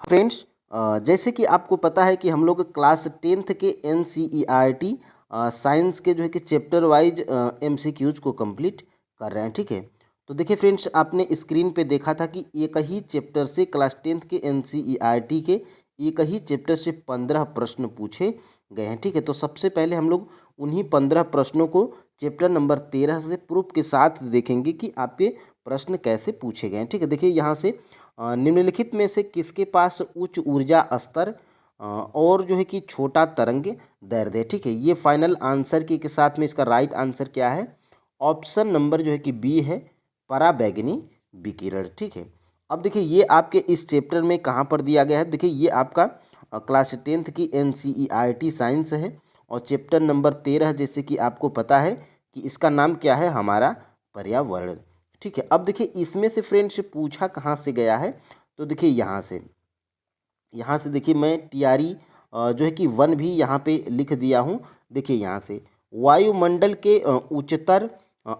Friends, जैसे कि आपको पता है कि हम लोग क्लास 10th के NCERT साइंस के जो है कि चैप्टर वाइज MCQs को कंप्लीट कर रहे हैं। ठीक है, तो देखिए फ्रेंड्स, आपने स्क्रीन पे देखा था कि एक ही चैप्टर से क्लास 10th के NCERT के एक ही चैप्टर से 15 प्रश्न पूछे गए हैं। ठीक है, तो सबसे पहले हम लोग उन्हीं 15 प्रश्नों को चैप्टर नंबर 13 से प्रूफ के साथ देखेंगे कि आपके प्रश्न कैसे पूछे गए हैं। ठीक है, देखिए यहाँ से निम्नलिखित में से किसके पास उच्च ऊर्जा स्तर और जो है कि छोटा तरंग दैर्ध्य है। ठीक है, ये फाइनल आंसर के साथ में इसका राइट आंसर क्या है? ऑप्शन नंबर जो है कि बी है, पराबैंगनी विकिरण। ठीक है, अब देखिए ये आपके इस चैप्टर में कहाँ पर दिया गया है। देखिए ये आपका क्लास 10th की NCERT साइंस है और चैप्टर नंबर 13 जैसे कि आपको पता है कि इसका नाम क्या है, हमारा पर्यावरण। ठीक है, अब देखिए इसमें से फ्रेंड्स पूछा कहाँ से गया है, तो देखिए यहाँ से देखिए मैं टीआरई जो है कि 1 भी यहाँ पे लिख दिया हूँ। देखिए यहाँ से वायुमंडल के उच्चतर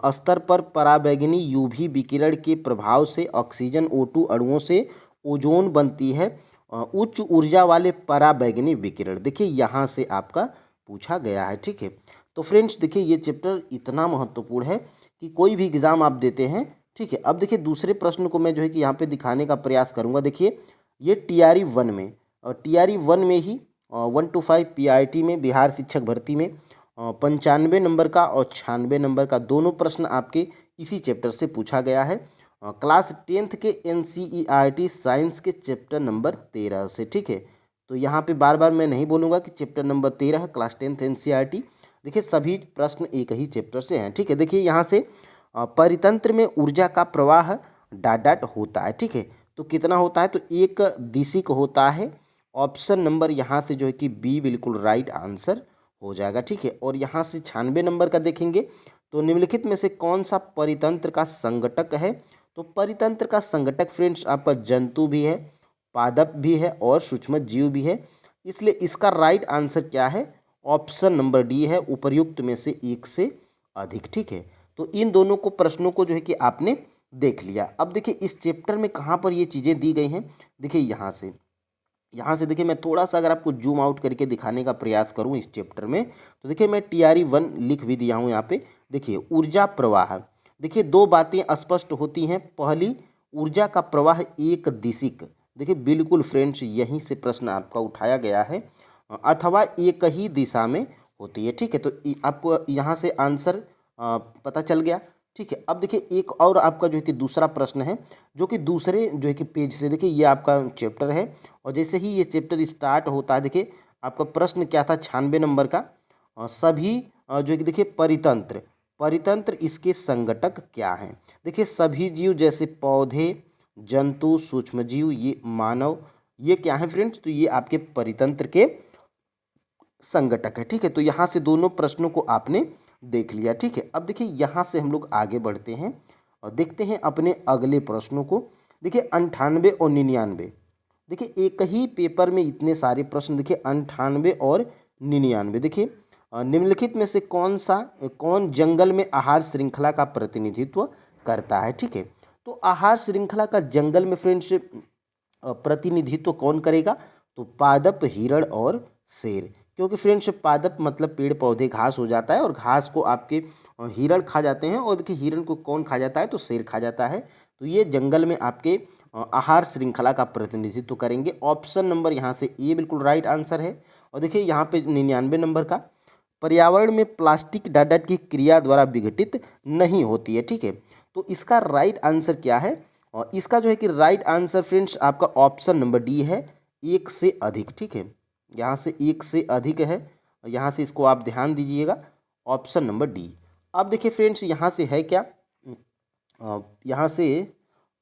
स्तर पर पराबैंगनी यूवी विकिरण के प्रभाव से ऑक्सीजन O2 अणुओं से ओजोन बनती है। उच्च ऊर्जा वाले पराबैंगनी विकिरण, देखिए यहाँ से आपका पूछा गया है। ठीक है, तो फ्रेंड्स देखिए ये चैप्टर इतना महत्वपूर्ण है कि कोई भी एग्ज़ाम आप देते हैं। ठीक है, अब देखिए दूसरे प्रश्न को मैं जो है कि यहाँ पे दिखाने का प्रयास करूँगा। देखिए ये टीआरई 1 में और टीआरई 1 में ही 1 to 5 PRT में बिहार शिक्षक भर्ती में 95 नंबर का और 96 नंबर का दोनों प्रश्न आपके इसी चैप्टर से पूछा गया है, क्लास 10th के NCERT साइंस के चैप्टर नंबर 13 से। ठीक है, तो यहाँ पे बार बार मैं नहीं बोलूँगा कि चैप्टर नंबर 13 है क्लास 10th NCERT। देखिए सभी प्रश्न एक ही चैप्टर से हैं। ठीक है, देखिए यहाँ से परितंत्र में ऊर्जा का प्रवाह डाट होता है। ठीक है, तो कितना होता है, तो एक दिशिक होता है। ऑप्शन नंबर यहाँ से जो है कि बी बिल्कुल राइट आंसर हो जाएगा। ठीक है, और यहाँ से 96 नंबर का देखेंगे तो निम्नलिखित में से कौन सा परितंत्र का संगठक है, तो परितंत्र का संगठक फ्रेंड्स आपका जंतु भी है, पादप भी है और सूक्ष्म जीव भी है। इसलिए इसका राइट आंसर क्या है, ऑप्शन नंबर डी है, उपर्युक्त में से एक से अधिक। ठीक है, तो इन दोनों को प्रश्नों को जो है कि आपने देख लिया। अब देखिए इस चैप्टर में कहाँ पर ये चीज़ें दी गई हैं। देखिए यहाँ से देखिए मैं थोड़ा सा अगर आपको जूम आउट करके दिखाने का प्रयास करूँ इस चैप्टर में, तो देखिए मैं टीआरई 1 लिख भी दिया हूँ यहाँ पे। देखिए ऊर्जा प्रवाह, देखिए दो बातें स्पष्ट होती हैं। पहली, ऊर्जा का प्रवाह एक दिशिक, देखिए बिल्कुल फ्रेंड्स यहीं से प्रश्न आपका उठाया गया है, अथवा एक ही दिशा में होती है। ठीक है, तो आपको यहाँ से आंसर पता चल गया। ठीक है, अब देखिए एक और आपका जो है कि दूसरा प्रश्न है जो कि दूसरे जो है कि पेज से, देखिए ये आपका चैप्टर है और जैसे ही ये चैप्टर स्टार्ट होता है, देखिए आपका प्रश्न क्या था 96 नंबर का, सभी जो है कि देखिए परितंत्र परितंत्र इसके संगठक क्या हैं। देखिए सभी जीव जैसे पौधे, जंतु, सूक्ष्मजीव, ये मानव, ये क्या है फ्रेंड्स, तो ये आपके परितंत्र के संगठक है। ठीक है, तो यहाँ से दोनों प्रश्नों को आपने देख लिया। ठीक है, अब देखिए यहाँ से हम लोग आगे बढ़ते हैं और देखते हैं अपने अगले प्रश्नों को। देखिए 98 और 99, देखिए एक ही पेपर में इतने सारे प्रश्न, देखिए 98 और 99। देखिए निम्नलिखित में से कौन जंगल में आहार श्रृंखला का प्रतिनिधित्व करता है। ठीक है, तो आहार श्रृंखला का जंगल में फ्रेंड्स प्रतिनिधित्व कौन करेगा, तो पादप, हिरण और शेर। क्योंकि फ्रेंड्स पादप मतलब पेड़ पौधे, घास हो जाता है और घास को आपके हिरण खा जाते हैं और देखिए हिरण को कौन खा जाता है, तो शेर खा जाता है। तो ये जंगल में आपके आहार श्रृंखला का प्रतिनिधित्व करेंगे। ऑप्शन नंबर यहाँ से ए बिल्कुल राइट आंसर है। और देखिए यहाँ पे 99 नंबर का, पर्यावरण में प्लास्टिक डाट की क्रिया द्वारा विघटित नहीं होती है। ठीक है, तो इसका राइट आंसर क्या है, और इसका जो है कि राइट आंसर फ्रेंड्स आपका ऑप्शन नंबर डी है, एक से अधिक। ठीक है, यहाँ से एक से अधिक है, यहाँ से इसको आप ध्यान दीजिएगा, ऑप्शन नंबर डी। अब देखिए फ्रेंड्स यहाँ से है क्या, यहाँ से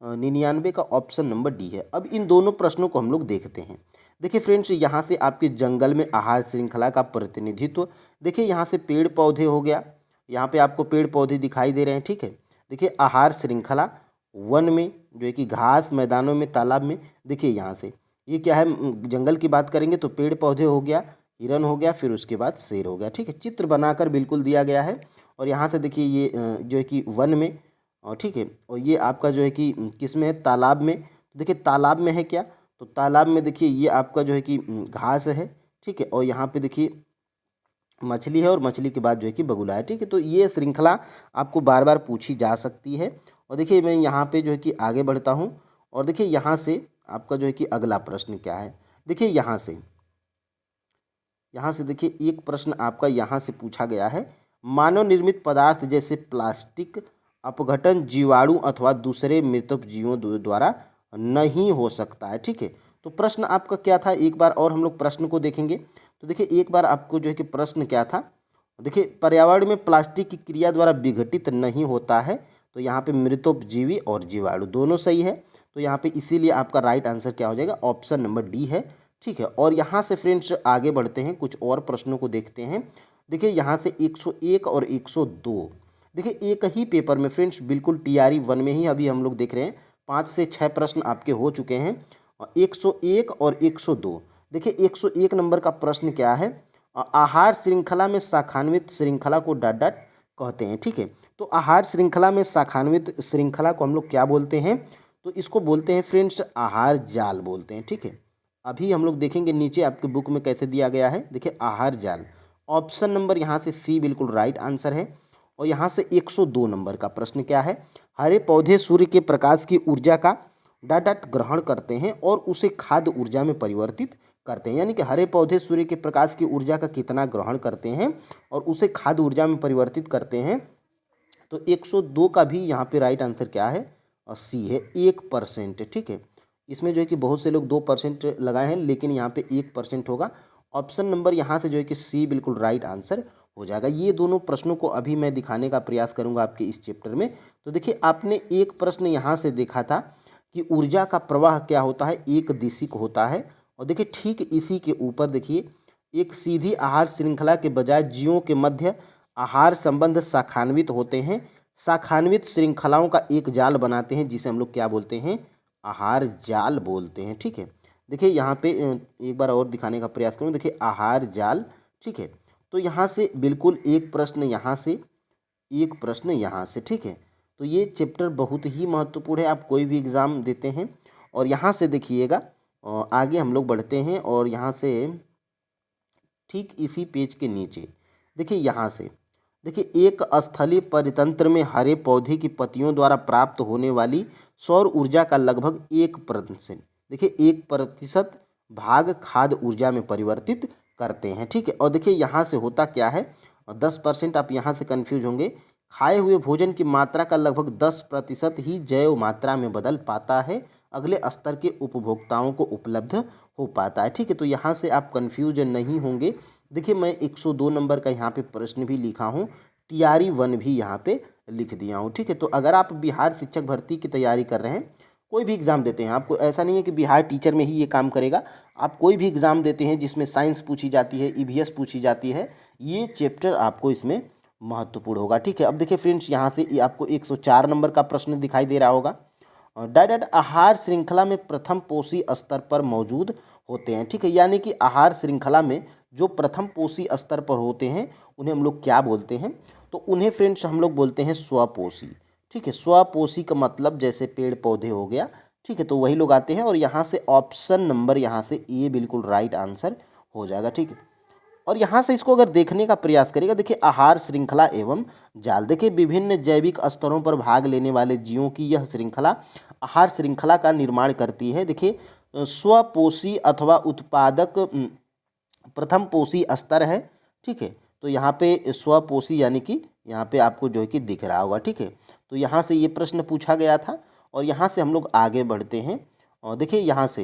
99 का ऑप्शन नंबर डी है। अब इन दोनों प्रश्नों को हम लोग देखते हैं। देखिए फ्रेंड्स यहाँ से आपके जंगल में आहार श्रृंखला का प्रतिनिधित्व, देखिए यहाँ से पेड़ पौधे हो गया, यहाँ पे आपको पेड़ पौधे दिखाई दे रहे हैं। ठीक है, देखिए आहार श्रृंखला वन में जो है कि घास, मैदानों में, तालाब में, देखिए यहाँ से ये क्या है, जंगल की बात करेंगे तो पेड़ पौधे हो गया, हिरन हो गया, फिर उसके बाद शेर हो गया। ठीक है, चित्र बनाकर बिल्कुल दिया गया है। और यहाँ से देखिए ये जो है कि वन में, और ठीक है, और ये आपका जो है कि किस में है, तालाब में। देखिए तालाब में है क्या, तो तालाब में देखिए ये आपका जो है कि घास है, ठीक है, और यहाँ पे देखिए मछली है और मछली के बाद जो है कि बगुला है, ठीक है। तो ये श्रृंखला आपको बार बार पूछी जा सकती है। और देखिए मैं यहाँ पे जो है कि आगे बढ़ता हूँ और देखिए यहाँ से आपका जो है कि अगला प्रश्न क्या है। देखिए यहाँ से देखिए एक प्रश्न आपका यहाँ से पूछा गया है, मानव निर्मित पदार्थ जैसे प्लास्टिक अपघटन जीवाणु अथवा दूसरे मृत जीवों द्वारा नहीं हो सकता है, ठीक है। तो प्रश्न आपका क्या था, एक बार और हम लोग प्रश्न को देखेंगे। तो देखिए एक बार आपको जो है कि प्रश्न क्या था, देखिए पर्यावरण में प्लास्टिक की क्रिया द्वारा विघटित नहीं होता है। तो यहाँ पे मृतोपजीवी और जीवाणु दोनों सही है। तो यहाँ पे इसीलिए आपका राइट आंसर क्या हो जाएगा, ऑप्शन नंबर डी है, ठीक है। और यहाँ से फ्रेंड्स आगे बढ़ते हैं, कुछ और प्रश्नों को देखते हैं। देखिए यहाँ से 101 और 102, देखिए एक ही पेपर में फ्रेंड्स बिल्कुल TRE 1 में ही अभी हम लोग देख रहे हैं 5 से 6 प्रश्न आपके हो चुके हैं। 101 और 102, देखिए 101 नंबर का प्रश्न क्या है, आहार श्रृंखला में शाखान्वित श्रृंखला को डॉट डॉट कहते हैं, ठीक है। तो आहार श्रृंखला में शाखान्वित श्रृंखला को हम लोग क्या बोलते हैं, तो इसको बोलते हैं फ्रेंड्स आहार जाल बोलते हैं, ठीक है। अभी हम लोग देखेंगे नीचे आपके बुक में कैसे दिया गया है। देखिए आहार जाल, ऑप्शन नंबर यहाँ से सी बिल्कुल राइट आंसर है। और यहाँ से 102 नंबर का प्रश्न क्या है, हरे पौधे सूर्य के प्रकाश की ऊर्जा का डॉट डॉट ग्रहण करते हैं और उसे खाद्य ऊर्जा में परिवर्तित करते हैं। यानी कि हरे पौधे सूर्य के प्रकाश की ऊर्जा का कितना ग्रहण करते हैं और उसे खाद्य ऊर्जा में परिवर्तित करते हैं। तो 102 का भी यहाँ पे राइट आंसर क्या है, और सी है 1%, ठीक है। इसमें जो है कि बहुत से लोग 2% लगाए हैं, लेकिन यहाँ पे 1% होगा। ऑप्शन नंबर यहाँ से जो है कि सी बिल्कुल राइट आंसर हो जाएगा। ये दोनों प्रश्नों को अभी मैं दिखाने का प्रयास करूँगा आपके इस चैप्टर में। तो देखिए आपने एक प्रश्न यहाँ से देखा था कि ऊर्जा का प्रवाह क्या होता है, एक दिशिक होता है। और देखिए ठीक इसी के ऊपर देखिए एक सीधी आहार श्रृंखला के बजाय जीवों के मध्य आहार संबंध शाखान्वित होते हैं, शाखान्वित श्रृंखलाओं का एक जाल बनाते हैं, जिसे हम लोग क्या बोलते हैं, आहार जाल बोलते हैं, ठीक है। देखिए यहाँ पे एक बार और दिखाने का प्रयास करूँ, देखिए आहार जाल, ठीक है। तो यहाँ से बिल्कुल एक प्रश्न यहाँ से, एक प्रश्न यहाँ से, ठीक है। तो ये चैप्टर बहुत ही महत्वपूर्ण है, आप कोई भी एग्ज़ाम देते हैं। और यहाँ से देखिएगा आगे हम लोग बढ़ते हैं और यहाँ से ठीक इसी पेज के नीचे देखिए यहाँ से देखिए एक स्थलीय परितंत्र में हरे पौधे की पत्तियों द्वारा प्राप्त होने वाली सौर ऊर्जा का लगभग 1%, देखिए 1% भाग खाद्य ऊर्जा में परिवर्तित करते हैं, ठीक है। और देखिए यहाँ से होता क्या है, 10% आप यहाँ से कन्फ्यूज होंगे, खाए हुए भोजन की मात्रा का लगभग 10% ही जैव मात्रा में बदल पाता है, अगले स्तर के उपभोक्ताओं को उपलब्ध हो पाता है, ठीक है। तो यहाँ से आप कन्फ्यूज नहीं होंगे। देखिए मैं 102 नंबर का यहाँ पे प्रश्न भी लिखा हूँ, TRE 1 भी यहाँ पे लिख दिया हूँ, ठीक है। तो अगर आप बिहार शिक्षक भर्ती की तैयारी कर रहे हैं, कोई भी एग्ज़ाम देते हैं, आपको ऐसा नहीं है कि बिहार टीचर में ही ये काम करेगा, आप कोई भी एग्ज़ाम देते हैं जिसमें साइंस पूछी जाती है, EVS पूछी जाती है, ये चैप्टर आपको इसमें महत्वपूर्ण होगा, ठीक है। अब देखिए फ्रेंड्स यहाँ से ये आपको 104 नंबर का प्रश्न दिखाई दे रहा होगा, डायरेक्ट आहार श्रृंखला में प्रथम पोषी स्तर पर मौजूद होते हैं, ठीक है। यानी कि आहार श्रृंखला में जो प्रथम पोषी स्तर पर होते हैं उन्हें हम लोग क्या बोलते हैं, तो उन्हें फ्रेंड्स हम लोग बोलते हैं स्वपोषी, ठीक है। स्वपोषी का मतलब जैसे पेड़ पौधे हो गया, ठीक है, तो वही लोग आते हैं। और यहाँ से ऑप्शन नंबर यहाँ से ए बिल्कुल राइट आंसर हो जाएगा, ठीक है। और यहाँ से इसको अगर देखने का प्रयास करेगा, देखिए आहार श्रृंखला एवं जाल, देखिए विभिन्न जैविक स्तरों पर भाग लेने वाले जीवों की यह श्रृंखला आहार श्रृंखला का निर्माण करती है। देखिए स्वपोषी अथवा उत्पादक प्रथम पोषी स्तर है, ठीक है। तो यहाँ पे स्वपोषी यानी कि यहाँ पे आपको जो है कि दिख रहा होगा, ठीक है। तो यहाँ से ये प्रश्न पूछा गया था और यहाँ से हम लोग आगे बढ़ते हैं और देखिए यहाँ से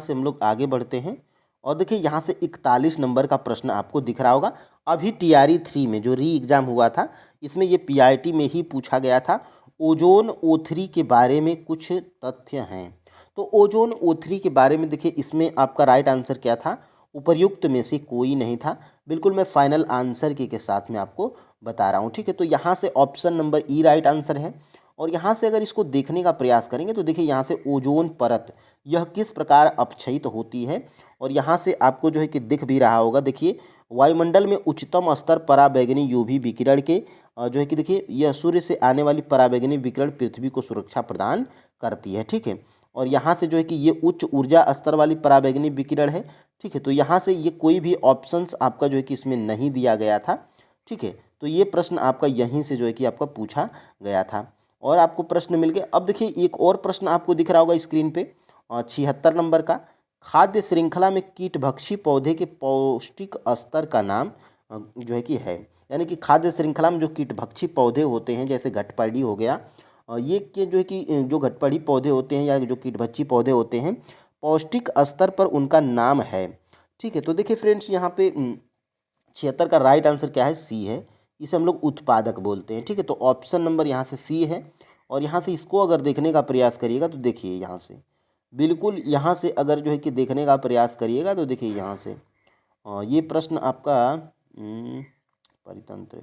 हम लोग आगे बढ़ते हैं और देखिए यहाँ से 41 नंबर का प्रश्न आपको दिख रहा होगा। अभी TRE 3 में जो री एग्ज़ाम हुआ था, इसमें ये PIT में ही पूछा गया था। ओजोन O3 के बारे में कुछ तथ्य हैं। तो ओजोन O3 के बारे में देखिए इसमें आपका राइट आंसर क्या था, उपर्युक्त में से कोई नहीं था। बिल्कुल मैं फाइनल आंसर के साथ में आपको बता रहा हूँ, ठीक है। तो यहाँ से ऑप्शन नंबर ई राइट आंसर है। और यहाँ से अगर इसको देखने का प्रयास करेंगे तो देखिए यहाँ से ओजोन परत यह किस प्रकार अपक्षयित होती है, और यहाँ से आपको जो है कि दिख भी रहा होगा, देखिए वायुमंडल में उच्चतम स्तर पराबैंगनी यूवी विकिरण के जो है कि देखिए यह सूर्य से आने वाली पराबैंगनी विकिरण पृथ्वी को सुरक्षा प्रदान करती है, ठीक है। और यहाँ से जो है कि ये उच्च ऊर्जा स्तर वाली पराबैंगनी विकिरण है, ठीक है। तो यहाँ से ये कोई भी ऑप्शंस आपका जो है कि इसमें नहीं दिया गया था, ठीक है। तो ये प्रश्न आपका यहीं से जो है कि आपका पूछा गया था और आपको प्रश्न मिल गए। अब देखिए एक और प्रश्न आपको दिख रहा होगा स्क्रीन पे 76 नंबर का, खाद्य श्रृंखला में कीटभक्षी पौधे के पौष्टिक स्तर का नाम जो है कि है। यानी कि खाद्य श्रृंखला में जो कीटभक्षी पौधे होते हैं जैसे घटपड़ी हो गया, ये के जो है कि जो घटपड़ी पौधे होते हैं या जो कीटभक्षी पौधे होते हैं पौष्टिक स्तर पर उनका नाम है, ठीक है। तो देखिए फ्रेंड्स यहाँ पे 76 का राइट आंसर क्या है, सी है। इसे हम लोग उत्पादक बोलते हैं, ठीक है। तो ऑप्शन नंबर यहाँ से सी है। और यहाँ से इसको अगर देखने का प्रयास करिएगा तो देखिए यहाँ से बिल्कुल यहाँ से अगर जो है कि देखने का प्रयास करिएगा तो देखिए यहाँ से ये प्रश्न आपका परितंत्र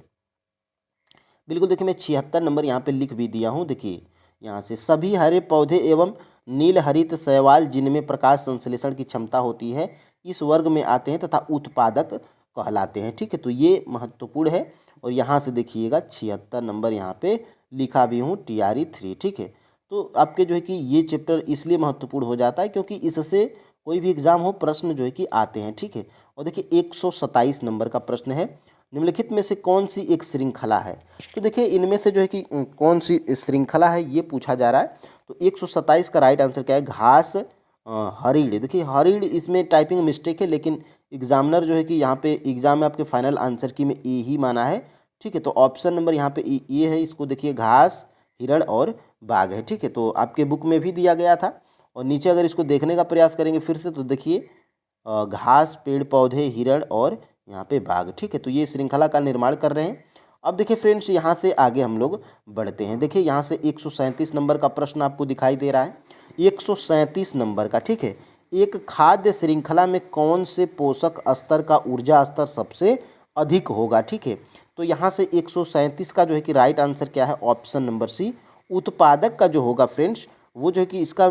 बिल्कुल देखिए मैं 76 नंबर यहाँ पे लिख भी दिया हूँ। देखिए यहाँ से सभी हरे पौधे एवं नील हरित शैवाल जिनमें प्रकाश संश्लेषण की क्षमता होती है इस वर्ग में आते हैं तथा उत्पादक कहलाते हैं, ठीक है। तो ये महत्वपूर्ण है। और यहाँ से देखिएगा 76 नंबर यहाँ पे लिखा भी हूँ TRE 3, ठीक है। तो आपके जो है कि ये चैप्टर इसलिए महत्वपूर्ण हो जाता है क्योंकि इससे कोई भी एग्जाम हो प्रश्न जो है कि आते हैं, ठीक है। और देखिए 127 नंबर का प्रश्न है, निम्नलिखित में से कौन सी एक श्रृंखला है। तो देखिए इनमें से जो है कि कौन सी श्रृंखला है ये पूछा जा रहा है। तो 127 का राइट आंसर क्या है, घास हरिड़। देखिए हरिड़ इसमें टाइपिंग मिस्टेक है लेकिन एग्जामिनर जो है कि यहाँ पे एग्जाम में आपके फाइनल आंसर की में ए ही माना है, ठीक है। तो ऑप्शन नंबर यहाँ पे ये है, इसको देखिए घास हिरण और बाघ है, ठीक है। तो आपके बुक में भी दिया गया था। और नीचे अगर इसको देखने का प्रयास करेंगे फिर से तो देखिए घास पेड़ पौधे हिरण और यहाँ पे बाघ, ठीक है। तो ये श्रृंखला का निर्माण कर रहे हैं। अब देखिए फ्रेंड्स यहाँ से आगे हम लोग बढ़ते हैं। देखिए यहाँ से 137 नंबर का प्रश्न आपको दिखाई दे रहा है, 137 नंबर का, ठीक है। एक खाद्य श्रृंखला में कौन से पोषक स्तर का ऊर्जा स्तर सबसे अधिक होगा, ठीक है। तो यहाँ से 137 का जो है कि राइट आंसर क्या है, ऑप्शन नंबर सी, उत्पादक का जो होगा फ्रेंड्स वो जो है कि इसका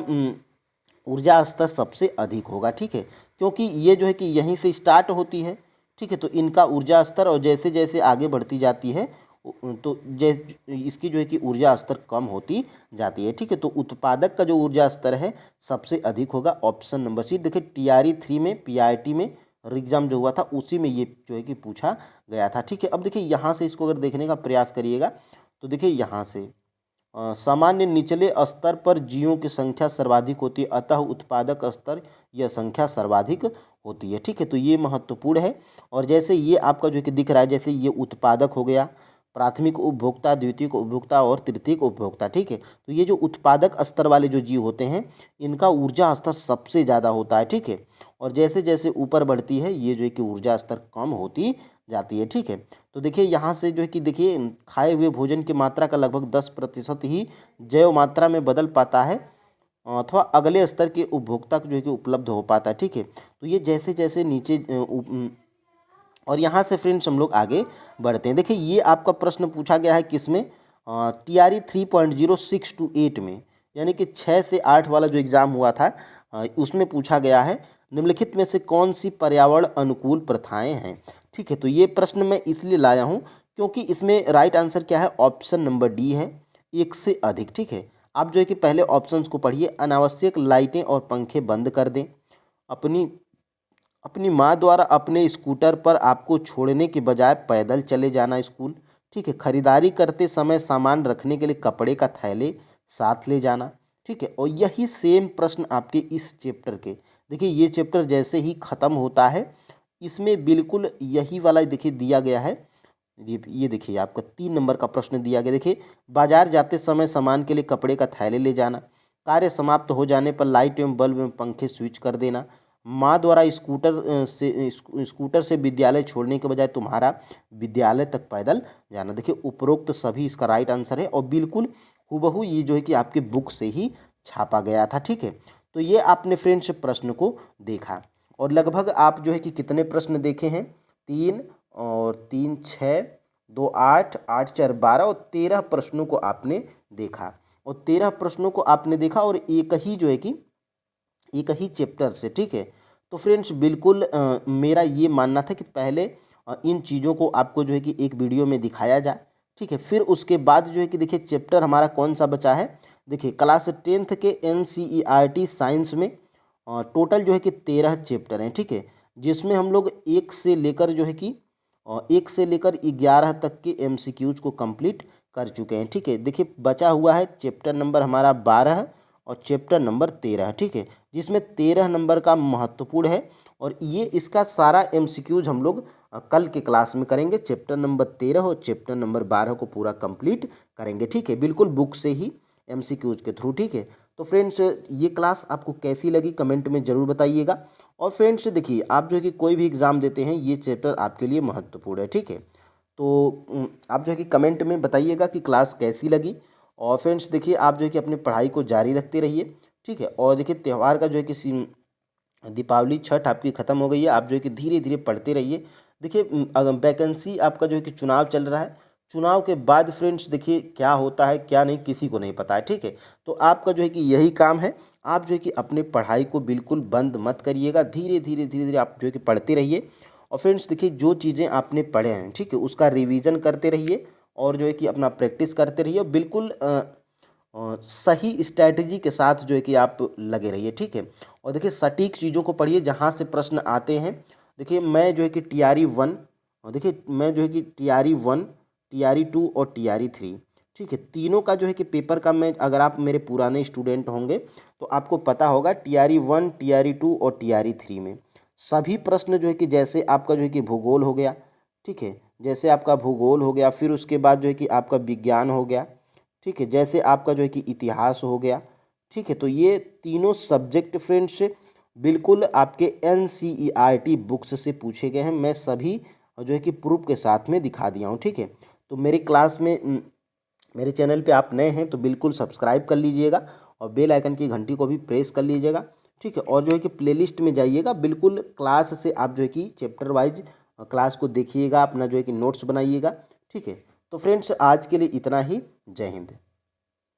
ऊर्जा स्तर सबसे अधिक होगा, ठीक है। क्योंकि ये जो है कि यहीं से स्टार्ट होती है, ठीक है। तो इनका ऊर्जा स्तर और जैसे जैसे आगे बढ़ती जाती है तो इसकी जो है कि ऊर्जा स्तर कम होती जाती है, ठीक है। तो उत्पादक का जो ऊर्जा स्तर है सबसे अधिक होगा, ऑप्शन नंबर सी। देखिए TRE 3 में PIT में एग्जाम जो हुआ था उसी में ये जो है कि पूछा गया था, ठीक है। अब देखिए यहाँ से इसको अगर देखने का प्रयास करिएगा तो देखिए यहाँ से सामान्य निचले स्तर पर जीवों की संख्या सर्वाधिक होती है अतः उत्पादक स्तर यह संख्या सर्वाधिक होती है, ठीक है। तो ये महत्वपूर्ण है। और जैसे ये आपका जो है कि दिख रहा है जैसे ये उत्पादक हो गया, प्राथमिक उपभोक्ता, द्वितीयक उपभोक्ता और तृतीयक उपभोक्ता, ठीक है। तो ये जो उत्पादक स्तर वाले जो जीव होते हैं इनका ऊर्जा स्तर सबसे ज़्यादा होता है, ठीक है। और जैसे जैसे ऊपर बढ़ती है ये जो है कि ऊर्जा स्तर कम होती जाती है, ठीक है। तो देखिए यहाँ से जो है कि देखिए खाए हुए भोजन की मात्रा का लगभग 10% ही जैव मात्रा में बदल पाता है अथवा अगले स्तर के उपभोक्ता को जो है कि उपलब्ध हो पाता है, ठीक है। तो ये जैसे जैसे नीचे और यहाँ से फ्रेंड्स हम लोग आगे बढ़ते हैं। देखिए ये आपका प्रश्न पूछा गया है किसमें, TRE 3.06 to 8 में, यानी कि 6 से 8 वाला जो एग्ज़ाम हुआ था उसमें पूछा गया है निम्नलिखित में से कौन सी पर्यावरण अनुकूल प्रथाएं हैं, ठीक है। तो ये प्रश्न मैं इसलिए लाया हूँ क्योंकि इसमें राइट आंसर क्या है, ऑप्शन नंबर डी है, एक से अधिक, ठीक है। आप जो है कि पहले ऑप्शंस को पढ़िए, अनावश्यक लाइटें और पंखे बंद कर दें, अपनी माँ द्वारा अपने स्कूटर पर आपको छोड़ने के बजाय पैदल चले जाना स्कूल, ठीक है। खरीदारी करते समय सामान रखने के लिए कपड़े का थैले साथ ले जाना, ठीक है। और यही सेम प्रश्न आपके इस चैप्टर के, देखिए ये चैप्टर जैसे ही ख़त्म होता है इसमें बिल्कुल यही वाला देखिए दिया गया है। ये देखिए आपका 3 नंबर का प्रश्न दिया गया। देखिए बाजार जाते समय सामान के लिए कपड़े का थैले ले जाना, कार्य समाप्त हो जाने पर लाइट एवं बल्ब एवं पंखे स्विच कर देना, माँ द्वारा स्कूटर से विद्यालय छोड़ने के बजाय तुम्हारा विद्यालय तक पैदल जाना। देखिए उपरोक्त सभी इसका राइट आंसर है और बिल्कुल हूबहू ये जो है कि आपके बुक से ही छापा गया था, ठीक है। तो ये आपने फ्रेंड्स प्रश्न को देखा और लगभग आप जो है कि कितने प्रश्न देखे हैं, 3 और 3 6 2 8 8 4 12 और 13 प्रश्नों को आपने देखा और 13 प्रश्नों को आपने देखा और एक ही जो है कि एक ही चैप्टर से, ठीक है। तो फ्रेंड्स बिल्कुल मेरा ये मानना था कि पहले इन चीज़ों को आपको जो है कि एक वीडियो में दिखाया जाए, ठीक है। फिर उसके बाद जो है कि देखिए चैप्टर हमारा कौन सा बचा है, देखिए क्लास 10th के NCERT साइंस में टोटल जो है कि 13 चैप्टर हैं, ठीक है, जिसमें हम लोग 1 से लेकर जो है कि 1 से लेकर 11 तक के MCQs को कंप्लीट कर चुके हैं, ठीक है। देखिए बचा हुआ है चैप्टर नंबर हमारा 12 और चैप्टर नंबर 13, ठीक है, जिसमें 13 नंबर का महत्वपूर्ण है और ये इसका सारा MCQs हम लोग कल के क्लास में करेंगे। चैप्टर नंबर 13 और चैप्टर नंबर 12 को पूरा कंप्लीट करेंगे, ठीक है, बिल्कुल बुक से ही MCQs के थ्रू, ठीक है। तो फ्रेंड्स ये क्लास आपको कैसी लगी कमेंट में ज़रूर बताइएगा। और फ्रेंड्स देखिए आप जो है कि कोई भी एग्ज़ाम देते हैं ये चैप्टर आपके लिए महत्वपूर्ण है, ठीक है। तो आप जो है कि कमेंट में बताइएगा कि क्लास कैसी लगी। और फ्रेंड्स देखिए आप जो है कि अपनी पढ़ाई को जारी रखते रहिए, ठीक है। और देखिए त्यौहार का जो है कि दीपावली छठ आपकी ख़त्म हो गई है, आप जो है कि धीरे धीरे पढ़ते रहिए। देखिए अगर वैकेंसी आपका जो है कि चुनाव चल रहा है, चुनाव के बाद फ्रेंड्स देखिए क्या होता है क्या नहीं किसी को नहीं पता है, ठीक है। तो आपका जो है कि यही काम है, आप जो है कि अपने पढ़ाई को बिल्कुल बंद मत करिएगा, धीरे धीरे धीरे धीरे आप जो है कि पढ़ते रहिए। और फ्रेंड्स देखिए जो चीज़ें आपने पढ़े हैं, ठीक है, उसका रिवीजन करते रहिए और जो है कि अपना प्रैक्टिस करते रहिए और बिल्कुल सही स्ट्रैटेजी के साथ जो है कि आप लगे रहिए, ठीक है। और देखिए सटीक चीज़ों को पढ़िए जहाँ से प्रश्न आते हैं। देखिए मैं जो है कि TRE 1 और देखिए मैं जो है कि TRE 1, TRE 2 और TRE 3, ठीक है, तीनों का जो है कि पेपर का मैं अगर आप मेरे पुराने स्टूडेंट होंगे तो आपको पता होगा TRE 1, TRE 2 और TRE 3 में सभी प्रश्न जो है कि जैसे आपका जो है कि भूगोल हो गया, ठीक है, जैसे आपका भूगोल हो गया, फिर उसके बाद जो है कि आपका विज्ञान हो गया, ठीक है, जैसे आपका जो है कि इतिहास हो गया, ठीक है। तो ये तीनों सब्जेक्ट फ्रेंड्स बिल्कुल आपके NCERT बुक्स से पूछे गए हैं, मैं सभी जो है कि प्रूफ के साथ में दिखा दिया हूँ, ठीक है। तो मेरी क्लास में मेरे चैनल पे आप नए हैं तो बिल्कुल सब्सक्राइब कर लीजिएगा और बेल आइकन की घंटी को भी प्रेस कर लीजिएगा, ठीक है। और जो है कि प्लेलिस्ट में जाइएगा, बिल्कुल क्लास से आप जो है कि चैप्टर वाइज क्लास को देखिएगा, अपना जो है कि नोट्स बनाइएगा, ठीक है। तो फ्रेंड्स आज के लिए इतना ही, जय हिंद।